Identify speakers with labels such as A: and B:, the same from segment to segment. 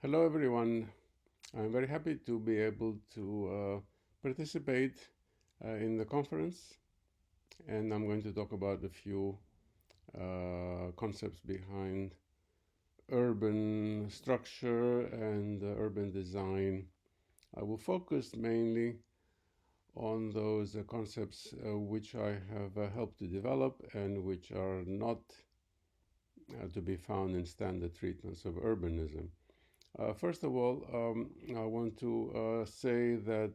A: Hello, everyone. I'm very happy to be able to participate in the conference, and I'm going to talk about a few concepts behind urban structure and urban design. I will focus mainly on those concepts which I have helped to develop and which are not to be found in standard treatments of urbanism. First of all, I want to say that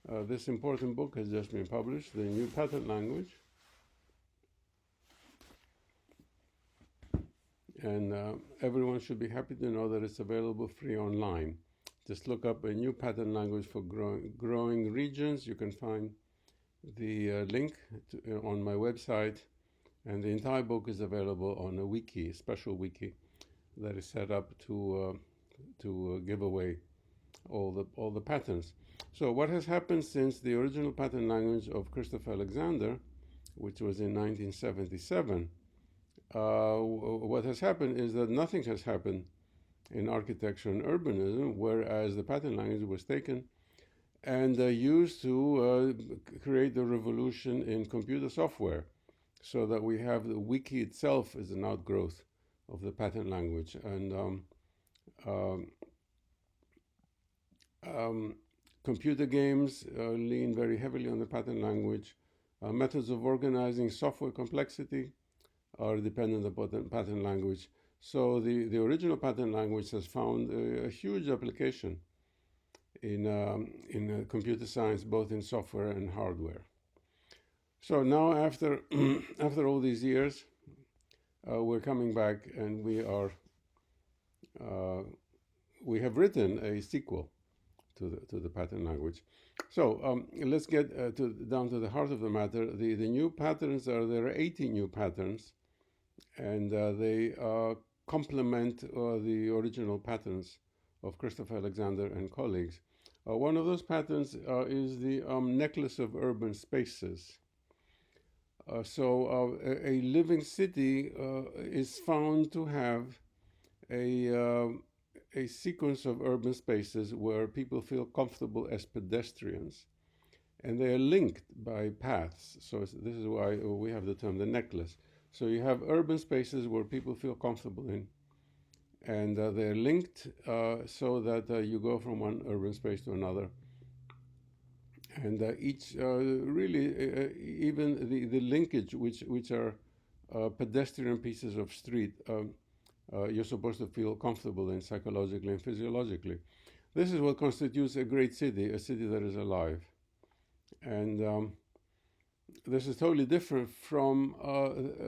A: this important book has just been published, The New Pattern Language, and everyone should be happy to know that it's available free online. Just look up a new pattern language for growing regions. You can find the link on my website, and the entire book is available on a wiki, a special wiki that is set up to give away all the patterns. So what has happened since the original pattern language of Christopher Alexander, which was in 1977? What has happened is that nothing has happened in architecture and urbanism, whereas the pattern language was taken and used to create a revolution in computer software, so that we have the wiki itself as an outgrowth of the pattern language. And computer games lean very heavily on the pattern language. Methods of organizing software complexity are dependent upon the pattern language. So the original pattern language has found a huge application in computer science, both in software and hardware. So now, after after all these years, we're coming back, and we have written a sequel to the pattern language. So let's get down to the heart of the matter. The new patterns there are 80 new patterns, and they complement the original patterns of Christopher Alexander and colleagues. One of those patterns is the necklace of urban spaces. So a living city is found to have a sequence of urban spaces where people feel comfortable as pedestrians, and they are linked by paths. So this is why we have the term the necklace. So you have urban spaces where people feel comfortable in, and they're linked so that you go from one urban space to another. And each really, even the linkage, which are pedestrian pieces of street, you're supposed to feel comfortable in psychologically and physiologically. This is what constitutes a great city, a city that is alive. And this is totally different from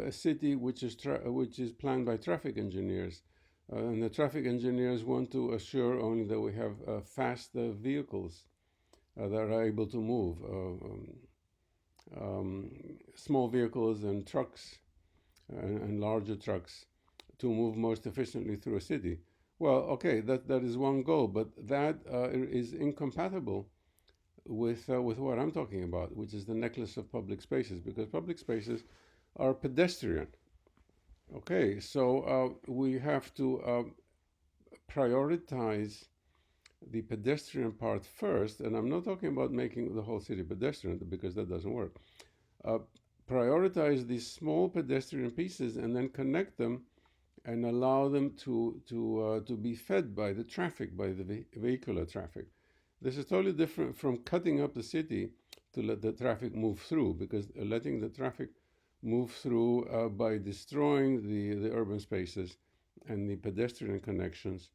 A: a city which is planned by traffic engineers. And the traffic engineers want to assure only that we have fast vehicles that are able to move, small vehicles and trucks and larger trucks to move most efficiently through a city. Well, okay, that is one goal, but that is incompatible with what I'm talking about, which is the necklace of public spaces, because public spaces are pedestrian. Okay, so we have to prioritize the pedestrian part first, and I'm not talking about making the whole city pedestrian, because that doesn't work. Prioritize these small pedestrian pieces and then connect them and allow them to be fed by the traffic, by the vehicular traffic. This is totally different from cutting up the city to let the traffic move through, because letting the traffic move through by destroying the urban spaces and the pedestrian connections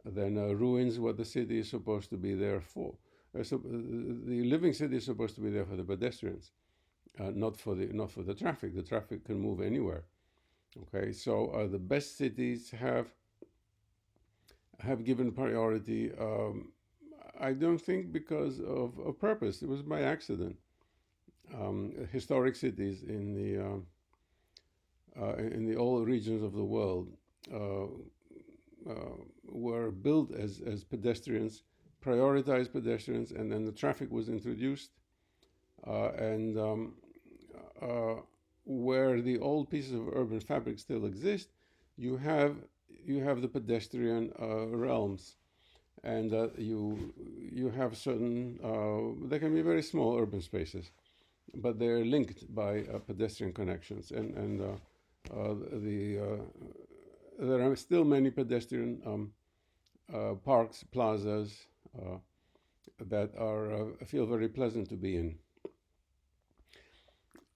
A: then ruins what the city is supposed to be there for. So the living city is supposed to be there for the pedestrians, not for the traffic. The traffic can move anywhere. Okay, so the best cities have given priority. I don't think because of purpose. It was by accident. Historic cities in the old regions of the world were built as pedestrians, prioritized pedestrians, and then the traffic was introduced. And where the old pieces of urban fabric still exist, you have you have the pedestrian realms, and you have certain they can be very small urban spaces, but they're linked by pedestrian connections, and there are still many pedestrian parks, plazas that feel very pleasant to be in.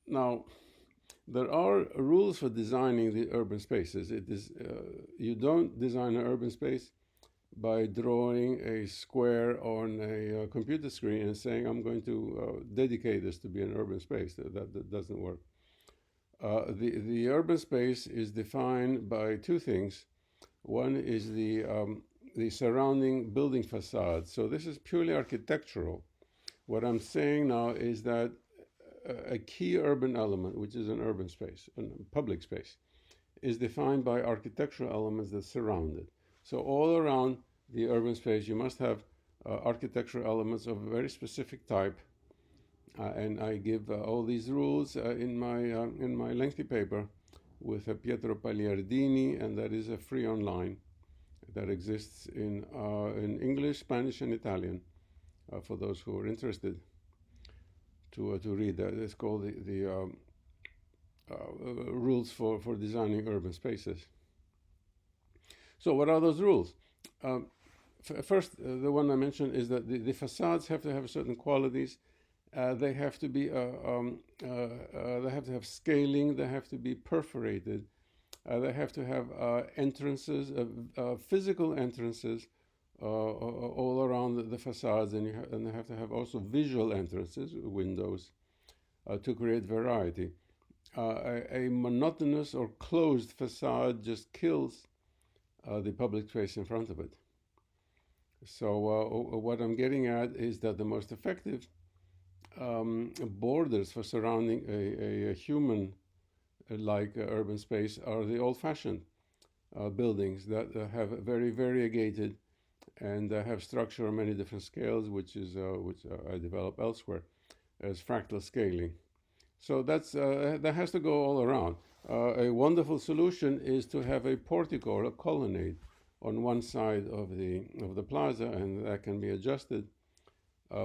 A: Now, there are rules for designing the urban spaces. It is you don't design an urban space by drawing a square on a computer screen and saying, I'm going to dedicate this to be an urban space. That doesn't work. The urban space is defined by two things. One is the surrounding building facade. So this is purely architectural. What I'm saying now is that a key urban element, which is an urban space, a public space, is defined by architectural elements that surround it. So all around the urban space, you must have architectural elements of a very specific type. And I give all these rules in my lengthy paper with Pietro Pagliardini, and that is free online. That exists in English, Spanish, and Italian for those who are interested to read that. It's called the rules for designing urban spaces. So what are those rules? First, the one I mentioned is that the facades have to have certain qualities. They have to be they have to have scaling. They have to be perforated. They have to have entrances, physical entrances all around the facades, and they have to have also visual entrances, windows, to create variety. A monotonous or closed facade just kills the public space in front of it. So what I'm getting at is that the most effective borders for surrounding a human like urban space are the old-fashioned buildings that have very variegated and have structure on many different scales, which I develop elsewhere as fractal scaling. So that has to go all around. A wonderful solution is to have a portico or a colonnade on one side of the plaza, and that can be adjusted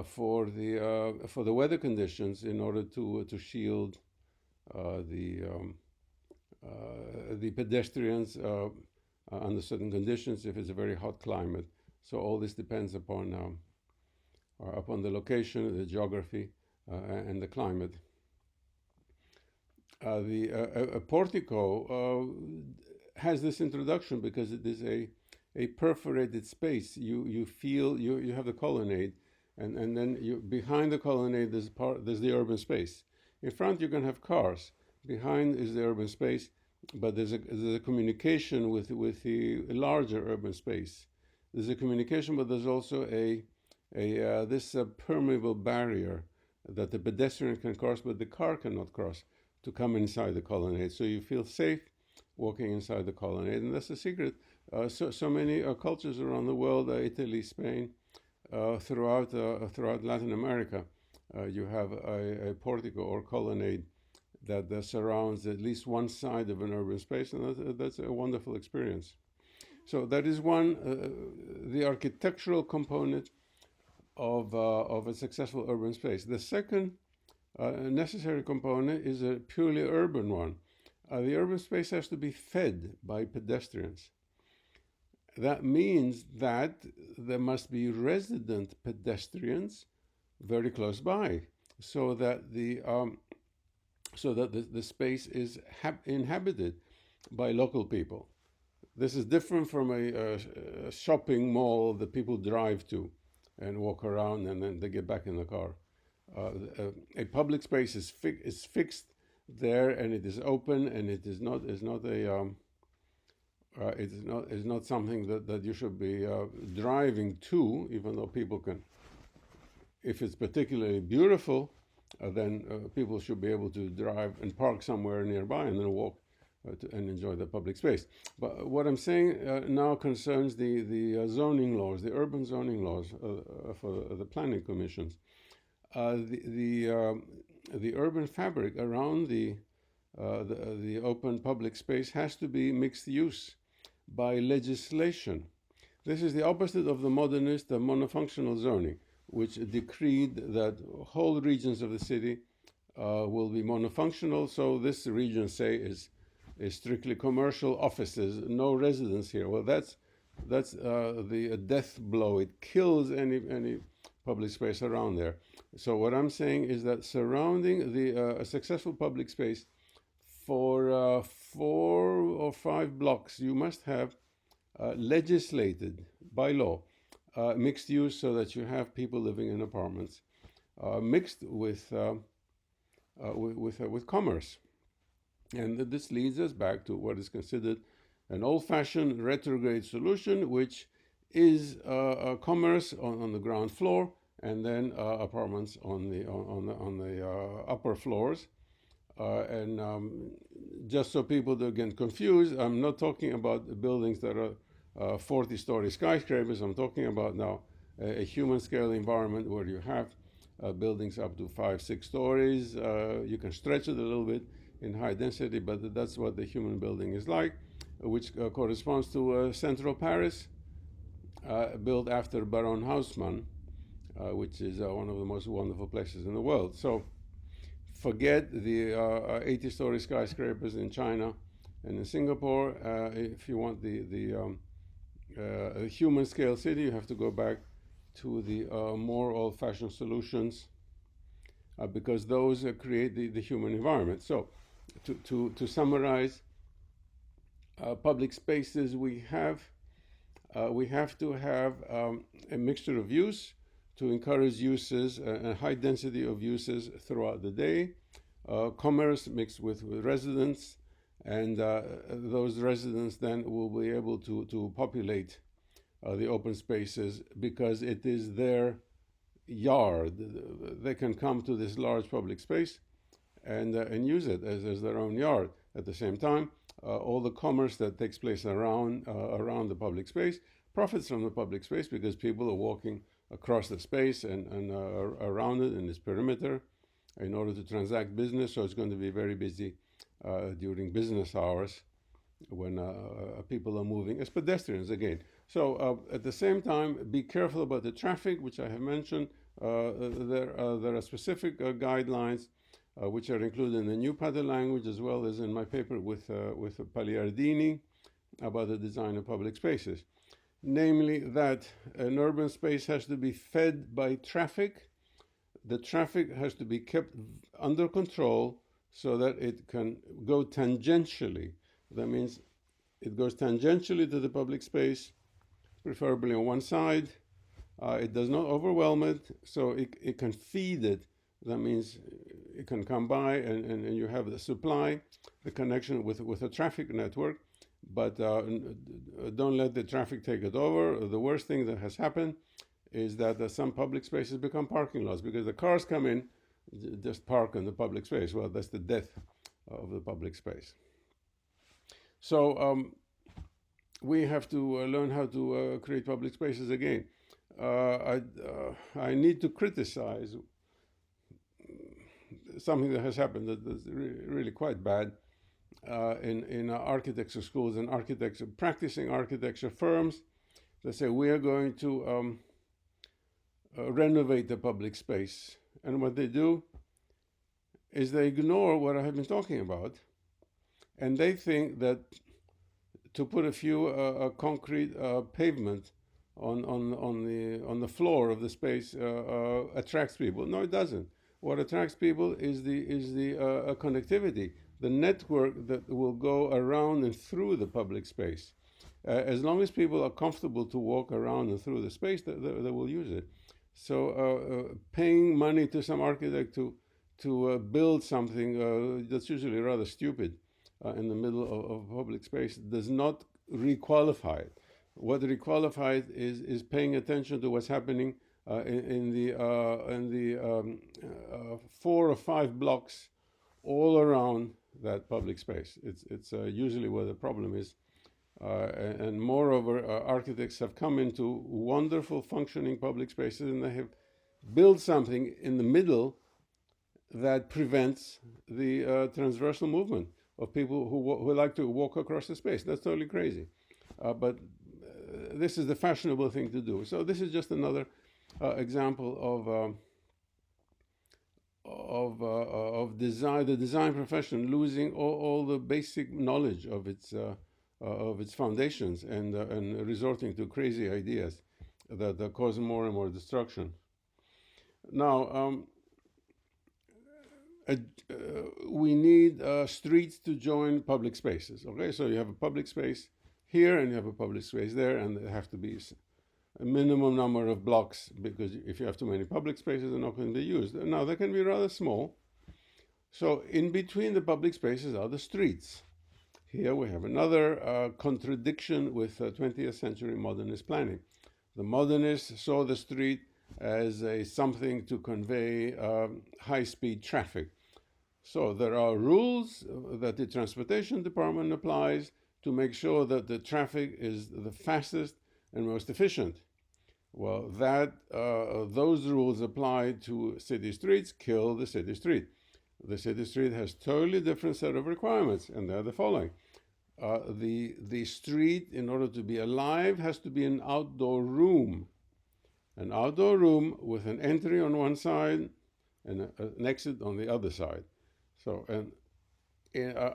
A: for the weather conditions in order to shield the pedestrians under certain conditions if it's a very hot climate. So all this depends upon the location, the geography, and the climate. A portico has this introduction because it is a perforated space. You feel you have the colonnade, and then behind the colonnade there's the urban space. In front you can have cars. Behind is the urban space, but there's a communication with the larger urban space. There's a communication, but there's also this permeable barrier that the pedestrian can cross, but the car cannot cross to come inside the colonnade. So you feel safe walking inside the colonnade, and that's the secret. So many cultures around the world, Italy, Spain, throughout Latin America, you have a portico or colonnade that surrounds at least one side of an urban space, and that's a wonderful experience. So that is one, the architectural component of a successful urban space. The second necessary component is a purely urban one. The urban space has to be fed by pedestrians. That means that there must be resident pedestrians very close by, so that the space is inhabited by local people. This is different from a shopping mall that people drive to and walk around and then they get back in the car. A public space is fixed there, and it is open, and it is not something that you should be driving to, even though people can. If it's particularly beautiful, then people should be able to drive and park somewhere nearby and then walk and enjoy the public space. But what I'm saying now concerns the zoning laws, the urban zoning laws for the planning commissions. The urban fabric around the open public space has to be mixed use, by legislation. This is the opposite of the modernist monofunctional zoning, which decreed that whole regions of the city will be monofunctional. So this region, say, is strictly commercial offices, no residents here. Well, that's the death blow. It kills any public space around there. So what I'm saying is that surrounding a successful public space for 4 or 5 blocks, you must have legislated by law mixed use, so that you have people living in apartments mixed with commerce. And this leads us back to what is considered an old-fashioned retrograde solution, which is commerce on the ground floor, and then apartments on the upper floors. And just so people don't get confused, I'm not talking about buildings that are 40-story skyscrapers. I'm talking about now a human-scale environment where you have buildings up to 5-6 stories. You can stretch it a little bit in high density, but that's what the human building is like, which corresponds to Central Paris, built after Baron Haussmann, which is one of the most wonderful places in the world. So forget the 80-story skyscrapers in China and in Singapore. If you want the human scale city, you have to go back to the more old-fashioned solutions, because those create the human environment. So to summarize, public spaces, we have to have a mixture of use to encourage uses, a high density of uses throughout the day, commerce mixed with residents, and those residents then will be able to populate the open spaces because it is their yard. They can come to this large public space and use it as their own yard. At the same time, all the commerce that takes place around the public space profits from the public space, because people are walking across the space and around it in its perimeter in order to transact business. So it's going to be very busy during business hours when people are moving as pedestrians again. So at the same time, be careful about the traffic, which I have mentioned. There are specific guidelines which are included in the new pattern language, as well as in my paper with Pagliardini about the design of public spaces. Namely, that an urban space has to be fed by traffic. The traffic has to be kept under control so that it can go tangentially. That means it goes tangentially to the public space, preferably on one side. It does not overwhelm it, so it can feed it. That means it can come by and you have the supply, the connection with a traffic network, but don't let the traffic take it over. The worst thing that has happened is that some public spaces become parking lots because the cars come in, just park in the public space. Well, that's the death of the public space. So we have to learn how to create public spaces again. I need to criticize something that has happened that's really quite bad in architecture schools and practicing architecture firms that say we are going to renovate the public space. And what they do is they ignore what I have been talking about, and they think that to put a few concrete pavement on the floor of the space attracts people. No, it doesn't. What attracts people is the connectivity, the network that will go around and through the public space. As long as people are comfortable to walk around and through the space, they will use it. So paying money to some architect to build something that's usually rather stupid in the middle of public space does not requalify it. What requalifies is paying attention to what's happening in the 4 or 5 blocks all around that public space. It's usually where the problem is. And moreover, architects have come into wonderful functioning public spaces, and they have built something in the middle that prevents the transversal movement of people who like to walk across the space. That's totally crazy. but this is the fashionable thing to do. So this is just another example of design, the design profession losing all the basic knowledge of its foundations, and resorting to crazy ideas that cause more and more destruction. Now, we need streets to join public spaces. Okay, so you have a public space here and you have a public space there, and there have to be a minimum number of blocks, because if you have too many public spaces, they're not going to be used. Now, they can be rather small. So in between the public spaces are the streets. Here we have another contradiction with 20th century modernist planning. The modernists saw the street as something to convey high-speed traffic. So there are rules that the transportation department applies to make sure that the traffic is the fastest and most efficient. Well, those rules applied to city streets kill the city street. The city street has totally different set of requirements, and they're the following. The street, in order to be alive, has to be an outdoor room. An outdoor room with an entry on one side and an exit on the other side. So, and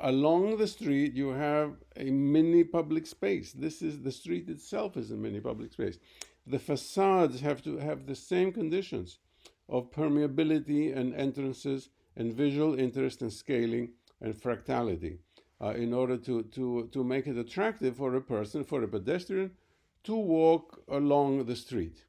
A: along the street, you have a mini public space. The street itself is a mini public space. The facades have to have the same conditions of permeability and entrances and visual interest and scaling and fractality in order to make it attractive for a person, for a pedestrian, to walk along the street.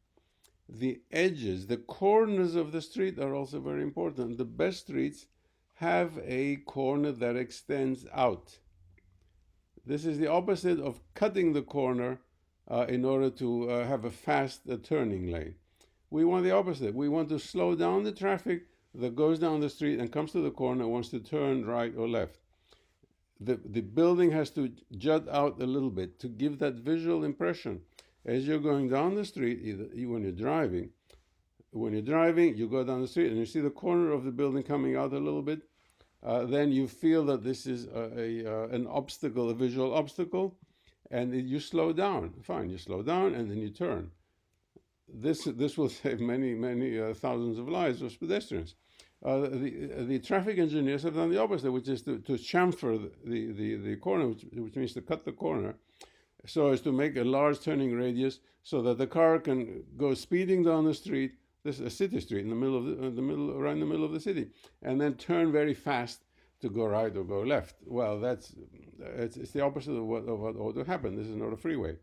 A: The edges, the corners of the street are also very important. The best streets have a corner that extends out. This is the opposite of cutting the corner in order to have a fast turning lane. We want the opposite. We want to slow down the traffic that goes down the street and comes to the corner and wants to turn right or left. The building has to jut out a little bit to give that visual impression. As you're going down the street, when you're driving, you go down the street and you see the corner of the building coming out a little bit, then you feel that this is an obstacle, a visual obstacle, and you slow down. Fine, you slow down and then you turn. This will save many thousands of lives of pedestrians. The traffic engineers have done the opposite, which is to chamfer the corner, which means to cut the corner, so as to make a large turning radius, so that the car can go speeding down the street. This is a city street right in the middle of the city, and then turn very fast to go right or go left. Well, it's the opposite of what ought to happen. This is not a freeway.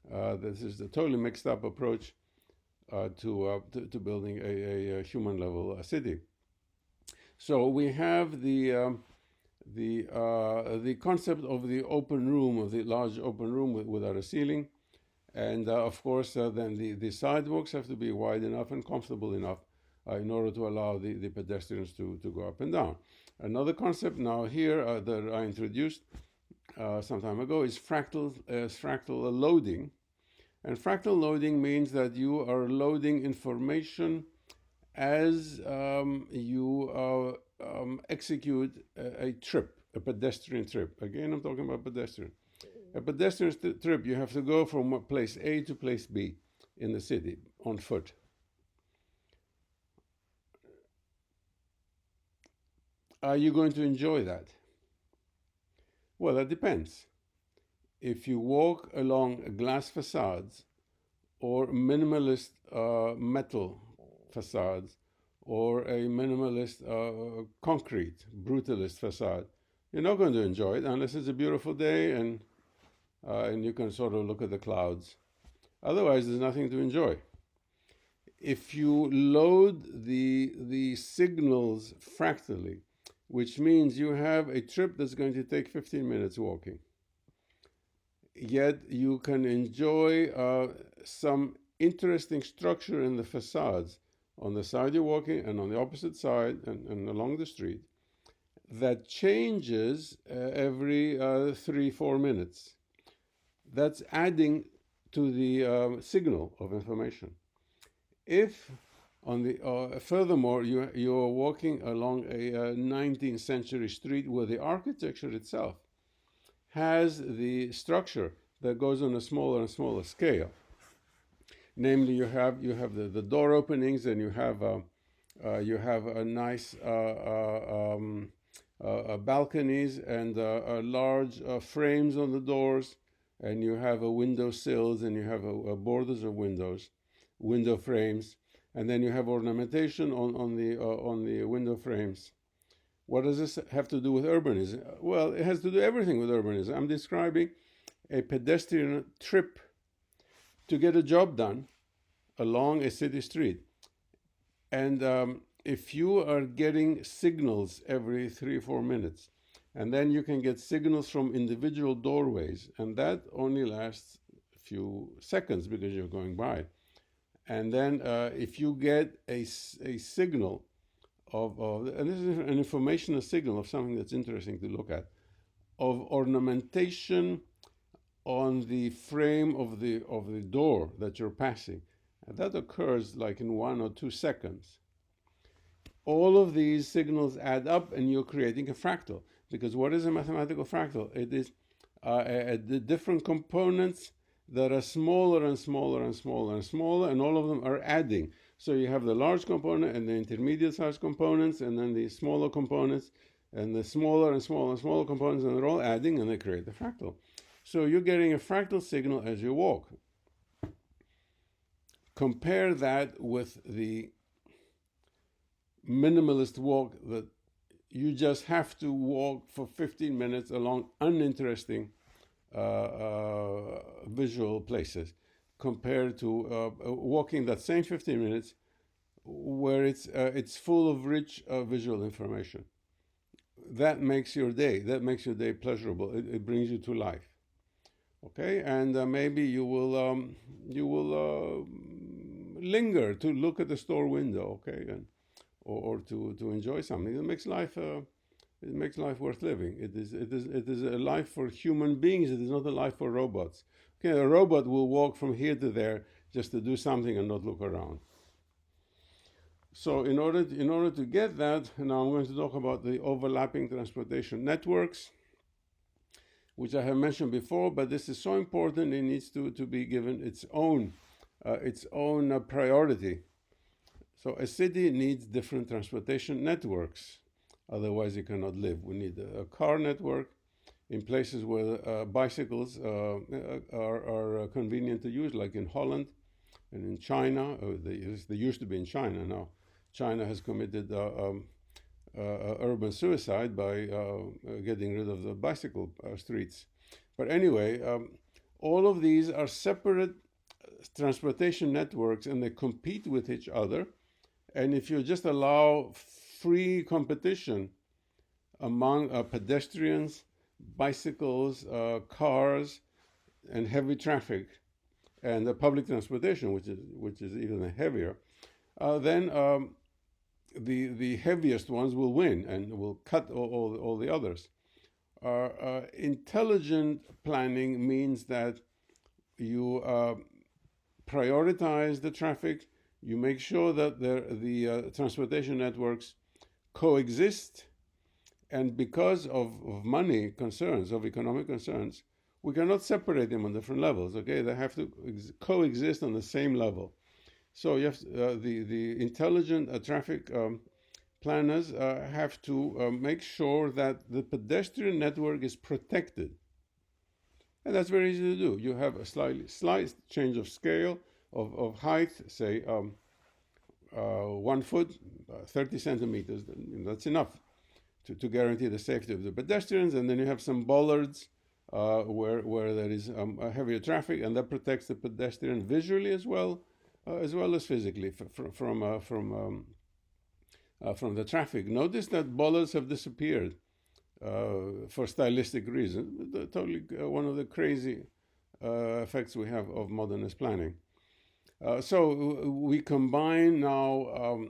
A: This is a totally mixed up approach to building a human level city. So we have the concept of the open room, of the large open room without a ceiling, and of course then the sidewalks have to be wide enough and comfortable enough in order to allow the pedestrians to go up and down. Another concept now here that I introduced some time ago is fractal loading. And fractal loading means that you are loading information as you execute a trip, a pedestrian trip. Again, I'm talking about pedestrian. A pedestrian trip, you have to go from place A to place B in the city on foot. Are you going to enjoy that? Well, that depends. If you walk along glass facades or minimalist metal facades or a minimalist concrete brutalist facade, you're not going to enjoy it unless it's a beautiful day and you can sort of look at the clouds. Otherwise, there's nothing to enjoy. If you load the signals fractally, which means you have a trip that's going to take 15 minutes walking, yet you can enjoy some interesting structure in the facades on the side you're walking and on the opposite side and along the street that changes every 3-4 minutes. That's adding to the signal of information. If furthermore, you're walking along a 19th century street where the architecture itself has the structure that goes on a smaller and smaller scale. Namely, you have the door openings, and you have a nice balconies, and large frames on the doors, and you have a window sills, and you have borders of windows, window frames, and then you have ornamentation on the window frames. What does this have to do with urbanism? Well, it has to do everything with urbanism. I'm describing a pedestrian trip to get a job done along a city street. And if you are getting signals every 3 or 4 minutes, and then you can get signals from individual doorways, and that only lasts a few seconds because you're going by. And then if you get a signal and this is an informational signal of something that's interesting to look at, of ornamentation on the frame of the door that you're passing, and that occurs like in 1 or 2 seconds. All of these signals add up, and you're creating a fractal. Because what is a mathematical fractal? It is the different components that are smaller and smaller and smaller and smaller, and all of them are adding. So you have the large component and the intermediate sized components, and then the smaller components, and the smaller and smaller and smaller components, and they're all adding, and they create the fractal. So you're getting a fractal signal as you walk. Compare that with the minimalist walk that you just have to walk for 15 minutes along uninteresting visual places, compared to walking that same 15 minutes where it's full of rich visual information. That makes your day. That makes your day pleasurable. It brings you to life. Okay, and maybe you will linger to look at the store window. Okay, and or to enjoy something. It makes life worth living. It is a life for human beings. It is not a life for robots. Okay, a robot will walk from here to there just to do something and not look around. So in order to get that, now I'm going to talk about the overlapping transportation networks, which I have mentioned before, but this is so important it needs to be given its own priority. So a city needs different transportation networks, otherwise it cannot live. We need a car network in places where bicycles are convenient to use, like in Holland and in China. They used to be in China. Now China has committed urban suicide by getting rid of the bicycle streets. But anyway, all of these are separate transportation networks, and they compete with each other. And if you just allow free competition among pedestrians, bicycles, cars, and heavy traffic, and the public transportation, which is even heavier, then the heaviest ones will win and will cut all the others. Intelligent planning means that you prioritize the traffic. You make sure that the transportation networks coexist, and because of money concerns, of economic concerns, we cannot separate them on different levels. Okay, they have to coexist on the same level. So you have the intelligent traffic planners have to make sure that the pedestrian network is protected, and that's very easy to do. You have a slight change of scale of height, say 1 foot, 30 centimeters. That's enough to guarantee the safety of the pedestrians. And then you have some bollards where there is a heavier traffic, and that protects the pedestrian visually as well as physically from the traffic. Notice that bollards have disappeared for stylistic reasons. Totally one of the crazy effects we have of modernist planning. So we combine now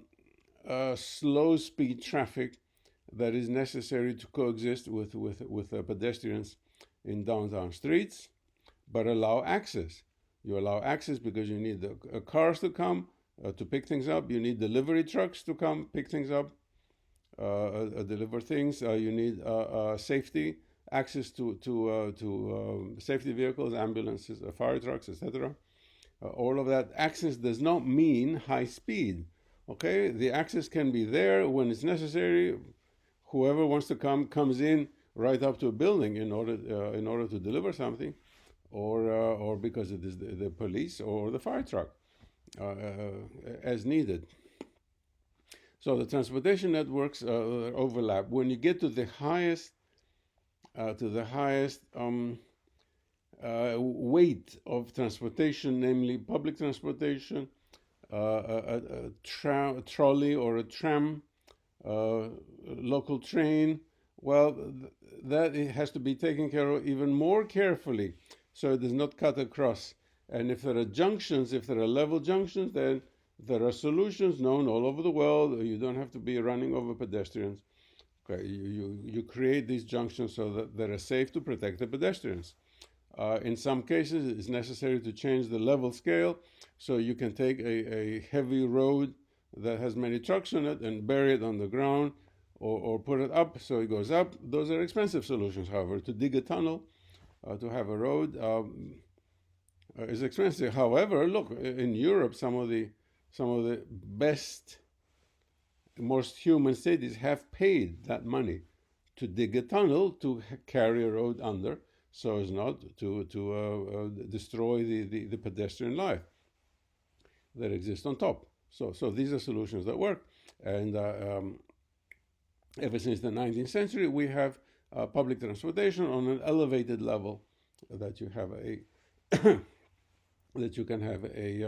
A: slow speed traffic that is necessary to coexist with pedestrians in downtown streets, but allow access. You allow access because you need the cars to come to pick things up. You need delivery trucks to come pick things up, deliver things. You need safety access to safety vehicles, ambulances, fire trucks, etc. All of that access does not mean high speed. Okay, the access can be there when it's necessary. Whoever wants to come comes in right up to a building in order to deliver something, or because it is the police or the fire truck, as needed. So the transportation networks overlap. When you get to the highest weight of transportation, namely public transportation, a trolley or a tram, local train, well, that it has to be taken care of even more carefully so it does not cut across. And if there are junctions, if there are level junctions, then there are solutions known all over the world. You don't have to be running over pedestrians. Okay, you create these junctions so that they are safe to protect the pedestrians. In some cases, it's necessary to change the level scale, so you can take a heavy road that has many trucks on it and bury it on the ground, or put it up so it goes up. Those are expensive solutions, however. To dig a tunnel, to have a road, is expensive. However, look, in Europe, some of the best, most human cities have paid that money to dig a tunnel to carry a road under, so as not to destroy the pedestrian life that exists on top. So these are solutions that work. And ever since the 19th century, we have public transportation on an elevated level, that you have that you can have a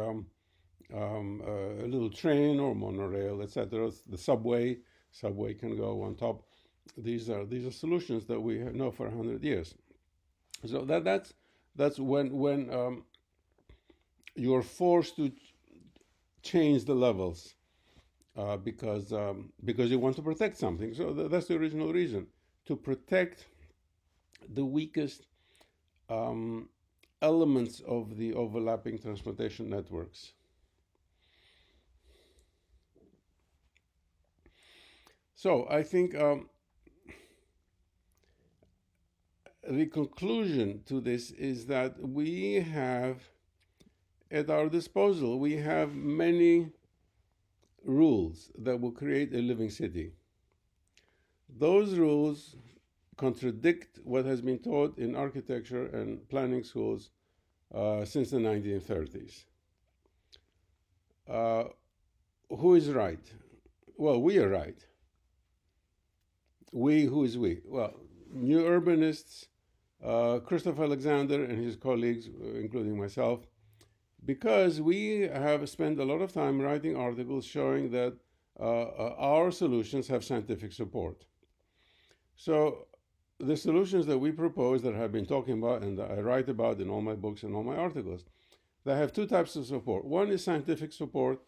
A: little train or monorail, etc. The subway can go on top. These are solutions that we know for 100 years. So that's when you're forced to change the levels because you want to protect something. So that's the original reason, to protect the weakest elements of the overlapping transportation networks. So I think the conclusion to this is that we have at our disposal, we have many rules that will create a living city. Those rules contradict what has been taught in architecture and planning schools since the 1930s. Who is right? Well, we are right. We, who is we? Well, new urbanists, Christopher Alexander and his colleagues, including myself, because we have spent a lot of time writing articles showing that our solutions have scientific support. So the solutions that we propose, that I've been talking about and that I write about in all my books and all my articles, they have two types of support. One is scientific support,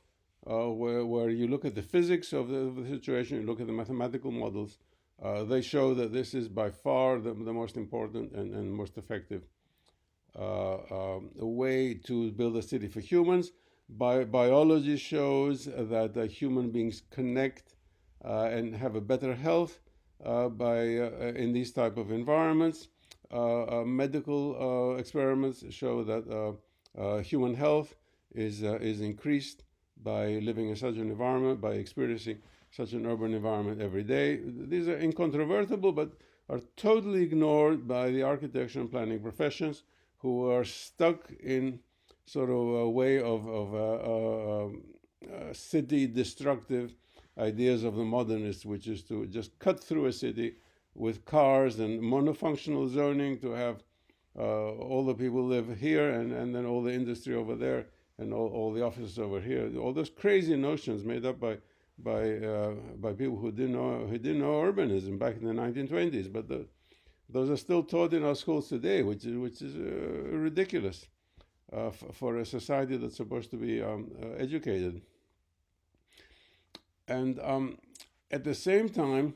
A: where you look at the physics of the situation, you look at the mathematical models. They show that this is by far the most important and most effective way to build a city for humans. Biology shows that human beings connect and have a better health in these type of environments. Medical experiments show that human health is increased by living in such an environment, by experiencing such an urban environment every day. These are incontrovertible, but are totally ignored by the architecture and planning professions, who are stuck in sort of a way of city destructive ideas of the modernists, which is to just cut through a city with cars and monofunctional zoning, to have all the people live here and then all the industry over there and all the offices over here. All those crazy notions made up by people who didn't know urbanism back in the 1920s, but those are still taught in our schools today, which is ridiculous for a society that's supposed to be educated. And at the same time,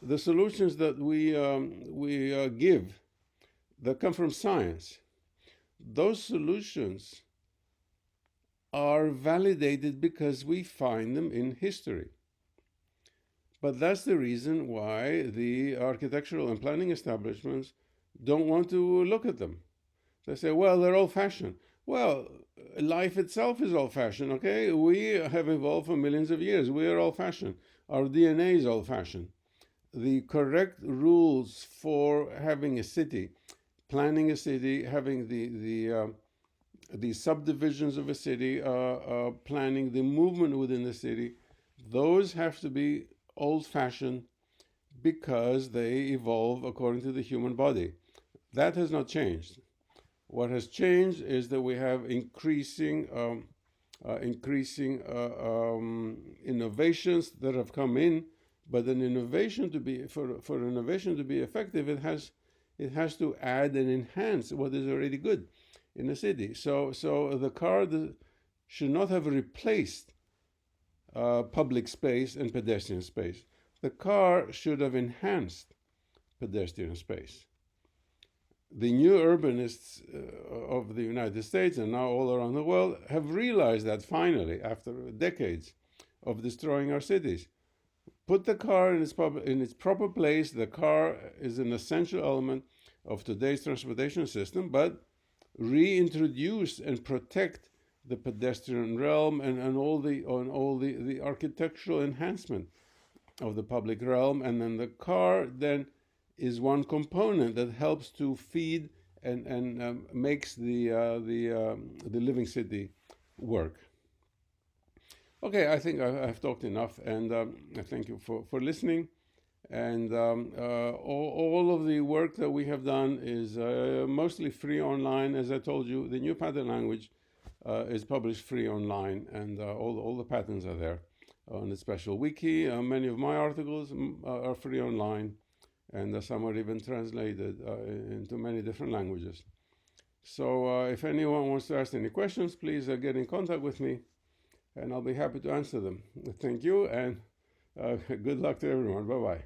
A: the solutions that we give, that come from science, those solutions are validated because we find them in history. But that's the reason why the architectural and planning establishments don't want to look at them. They say, well, they're old-fashioned. Well, life itself is old-fashioned, okay? We have evolved for millions of years. We are old-fashioned. Our DNA is old-fashioned. The correct rules for having a city, planning a city, having the subdivisions of a city, planning the movement within the city, those have to be old-fashioned because they evolve according to the human body. That has not changed. What has changed is that we have increasing innovations that have come in, but an innovation to be for innovation to be effective, it has to add and enhance what is already good in the city. So the car should not have replaced public space and pedestrian space. The car should have enhanced pedestrian space. The new urbanists of the United States and now all around the world have realized that finally, after decades of destroying our cities. Put the car in its proper place. The car is an essential element of today's transportation system, but reintroduce and protect the pedestrian realm and all the architectural enhancement of the public realm. And then the car then is one component that helps to feed and makes the living city work. Okay, I think I've talked enough, and I thank you for listening. And all of the work that we have done is mostly free online. As I told you, the new pattern language is published free online, and all the patterns are there on the special wiki. Many of my articles are free online, and some are even translated into many different languages. So if anyone wants to ask any questions, please get in contact with me, and I'll be happy to answer them. Thank you, and good luck to everyone. Bye-bye.